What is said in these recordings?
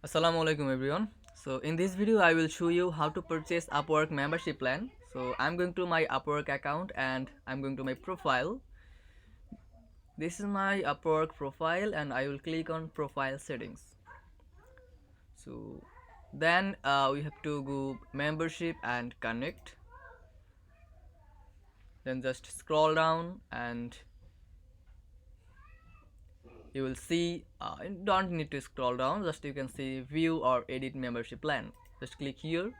Assalamu alaikum everyone. So in this video I will show you how to purchase Upwork membership plan. So I'm going to my Upwork account and I'm going to my profile. This is my Upwork profile and I will click on profile settings. So then we have to go membership and connect. Then just scroll down and you will see you don't need to scroll down, just you can see view or edit membership plan. Just click here.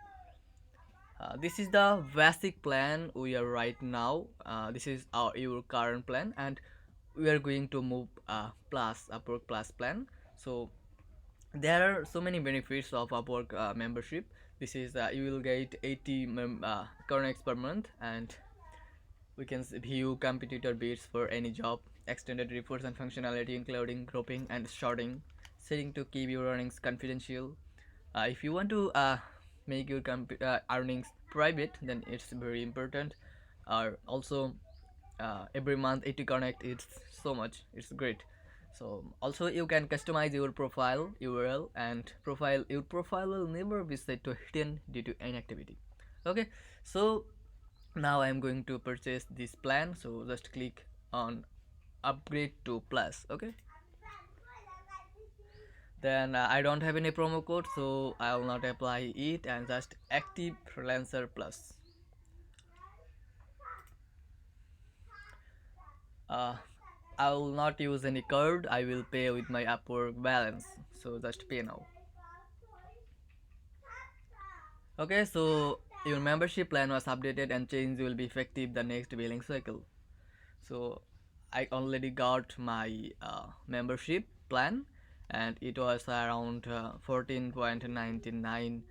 This is the basic plan we are right now. This is your current plan and we are going to move plus Upwork plus plan. So there are so many benefits of Upwork membership. This is you will get 80 connects per month, and we can view competitor bids for any job, extended reports and functionality including grouping and sorting, setting to keep your earnings confidential. If you want to make your earnings private, then it's very important. Also, every month 80 connect, it's so much, it's great. So also you can customize your profile URL, and your profile will never be set to hidden due to inactivity. Okay, so now I'm going to purchase this plan, so just click on upgrade to plus. Okay, then I don't have any promo code, so I will not apply it and just active Freelancer plus. uh, I will not use any card, I will pay with my Upwork balance, so just pay now. Okay, so your membership plan was updated and change will be effective the next billing cycle. So I already got my membership plan and it was around 14.99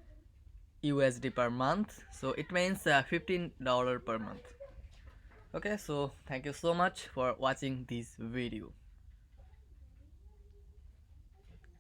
USD per month, so it means $15 per month. Okay, so thank you so much for watching this video.